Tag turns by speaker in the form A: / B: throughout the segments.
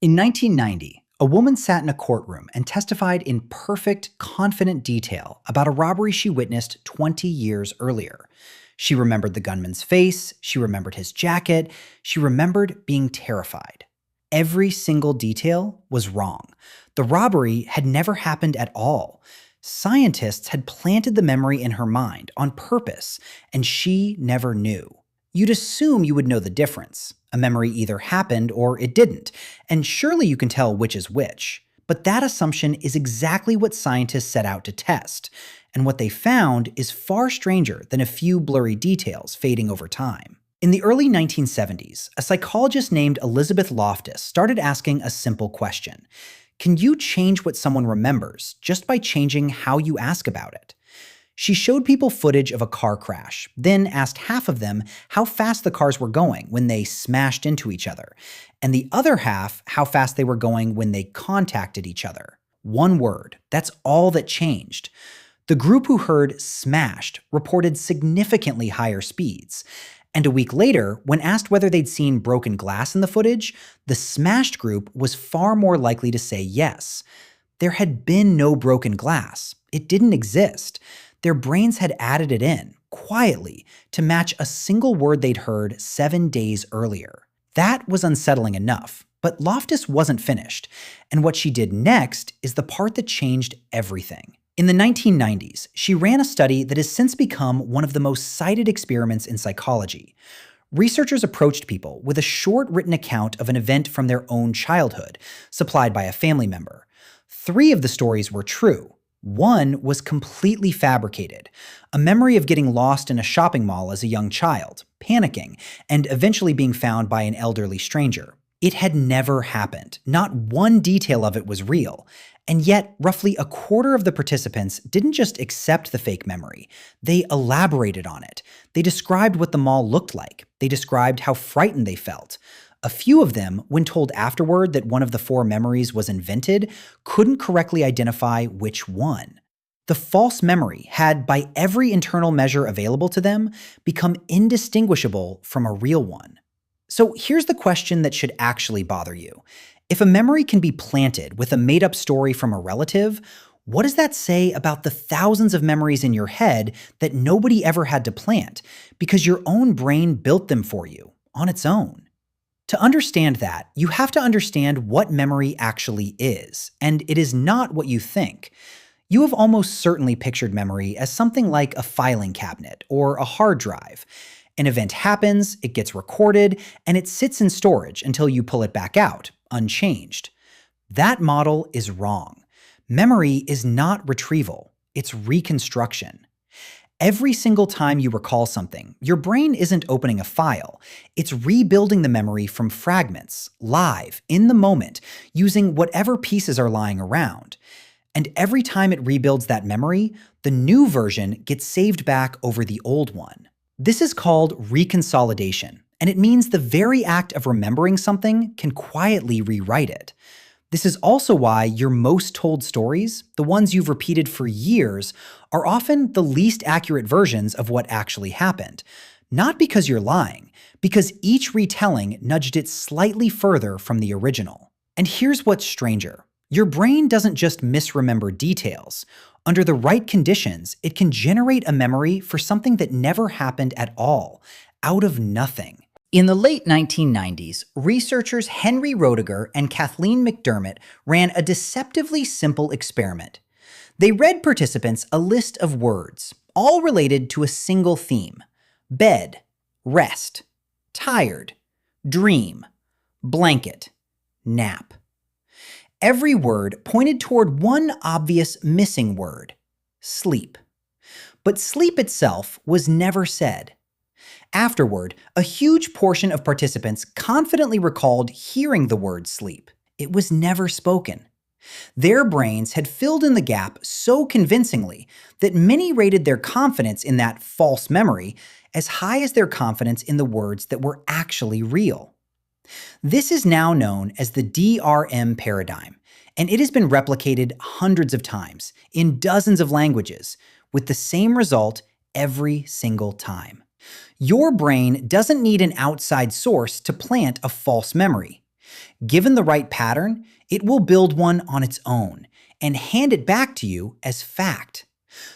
A: In 1990, a woman sat in a courtroom and testified in perfect, confident detail about a robbery she witnessed 20 years earlier. She remembered the gunman's face, she remembered his jacket, she remembered being terrified. Every single detail was wrong. The robbery had never happened at all. Scientists had planted the memory in her mind on purpose, and she never knew. You'd assume you would know the difference. A memory either happened or it didn't, and surely you can tell which is which. But that assumption is exactly what scientists set out to test, and what they found is far stranger than a few blurry details fading over time. In the early 1970s, a psychologist named Elizabeth Loftus started asking a simple question. Can you change what someone remembers just by changing how you ask about it? She showed people footage of a car crash, then asked half of them how fast the cars were going when they smashed into each other, and the other half how fast they were going when they contacted each other. One word, that's all that changed. The group who heard smashed reported significantly higher speeds. And a week later, when asked whether they'd seen broken glass in the footage, the smashed group was far more likely to say yes. There had been no broken glass. It didn't exist. Their brains had added it in, quietly, to match a single word they'd heard 7 days earlier. That was unsettling enough, but Loftus wasn't finished, and what she did next is the part that changed everything. In the 1990s, she ran a study that has since become one of the most cited experiments in psychology. Researchers approached people with a short written account of an event from their own childhood, supplied by a family member. 3 of the stories were true. One was completely fabricated, a memory of getting lost in a shopping mall as a young child, panicking, and eventually being found by an elderly stranger. It had never happened. Not one detail of it was real. And yet, roughly a quarter of the participants didn't just accept the fake memory. They elaborated on it. They described what the mall looked like. They described how frightened they felt. A few of them, when told afterward that one of the 4 memories was invented, couldn't correctly identify which one. The false memory had, by every internal measure available to them, become indistinguishable from a real one. So here's the question that should actually bother you. If a memory can be planted with a made-up story from a relative, what does that say about the thousands of memories in your head that nobody ever had to plant, because your own brain built them for you, on its own? To understand that, you have to understand what memory actually is, and it is not what you think. You have almost certainly pictured memory as something like a filing cabinet or a hard drive. An event happens, it gets recorded, and it sits in storage until you pull it back out, unchanged. That model is wrong. Memory is not retrieval, it's reconstruction. Every single time you recall something, your brain isn't opening a file. It's rebuilding the memory from fragments, live, in the moment, using whatever pieces are lying around. And every time it rebuilds that memory, the new version gets saved back over the old one. This is called reconsolidation, and it means the very act of remembering something can quietly rewrite it. This is also why your most told stories, the ones you've repeated for years, are often the least accurate versions of what actually happened. Not because you're lying, because each retelling nudged it slightly further from the original. And here's what's stranger. Your brain doesn't just misremember details. Under the right conditions, it can generate a memory for something that never happened at all, out of nothing. In the late 1990s, researchers Henry Roediger and Kathleen McDermott ran a deceptively simple experiment. They read participants a list of words, all related to a single theme: bed, rest, tired, dream, blanket, nap. Every word pointed toward one obvious missing word: sleep. But sleep itself was never said. Afterward, a huge portion of participants confidently recalled hearing the word sleep. It was never spoken. Their brains had filled in the gap so convincingly that many rated their confidence in that false memory as high as their confidence in the words that were actually real. This is now known as the DRM paradigm, and it has been replicated hundreds of times in dozens of languages, with the same result every single time. Your brain doesn't need an outside source to plant a false memory. Given the right pattern, it will build one on its own and hand it back to you as fact.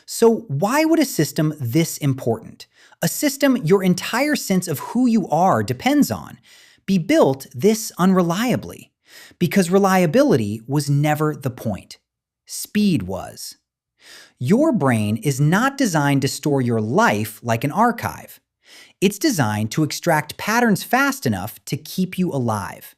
A: So, why would a system this important, a system your entire sense of who you are depends on, be built this unreliably? Because reliability was never the point. Speed was. Your brain is not designed to store your life like an archive. It's designed to extract patterns fast enough to keep you alive.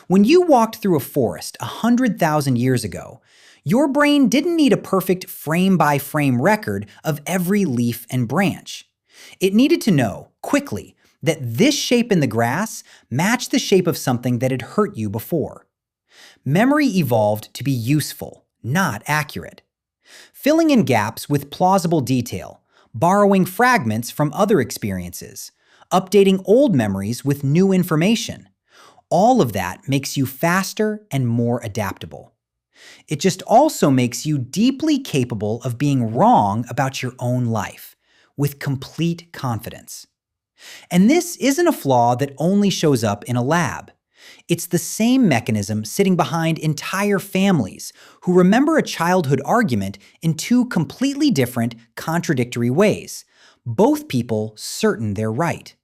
A: When you walked through a forest 100,000 years ago, your brain didn't need a perfect frame-by-frame record of every leaf and branch. It needed to know, quickly, that this shape in the grass matched the shape of something that had hurt you before. Memory evolved to be useful, not accurate. Filling in gaps with plausible detail, borrowing fragments from other experiences, updating old memories with new information. All of that makes you faster and more adaptable. It just also makes you deeply capable of being wrong about your own life, with complete confidence. And this isn't a flaw that only shows up in a lab. It's the same mechanism sitting behind entire families who remember a childhood argument in two completely different, contradictory ways, both people certain they're right.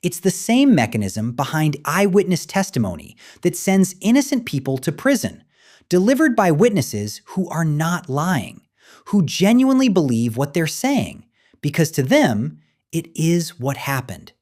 A: It's the same mechanism behind eyewitness testimony that sends innocent people to prison, delivered by witnesses who are not lying, who genuinely believe what they're saying, because to them, it is what happened.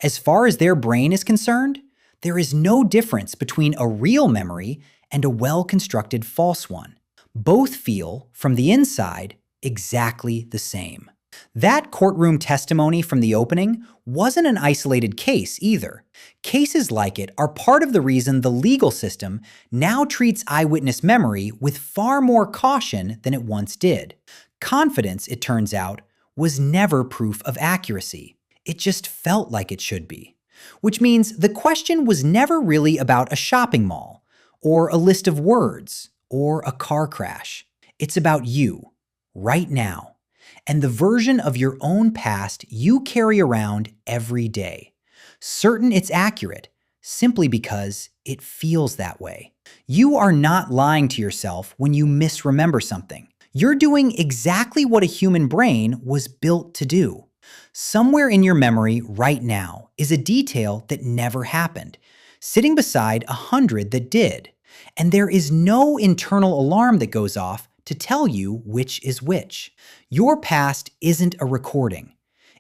A: As far as their brain is concerned, there is no difference between a real memory and a well-constructed false one. Both feel, from the inside, exactly the same. That courtroom testimony from the opening wasn't an isolated case either. Cases like it are part of the reason the legal system now treats eyewitness memory with far more caution than it once did. Confidence, it turns out, was never proof of accuracy. It just felt like it should be. Which means the question was never really about a shopping mall, or a list of words, or a car crash. It's about you, right now, and the version of your own past you carry around every day, certain it's accurate, simply because it feels that way. You are not lying to yourself when you misremember something. You're doing exactly what a human brain was built to do. Somewhere in your memory right now is a detail that never happened, sitting beside 100 that did. And there is no internal alarm that goes off to tell you which is which. Your past isn't a recording.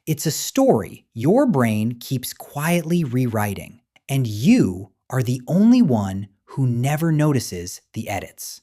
A: It's a story your brain keeps quietly rewriting. And you are the only one who never notices the edits.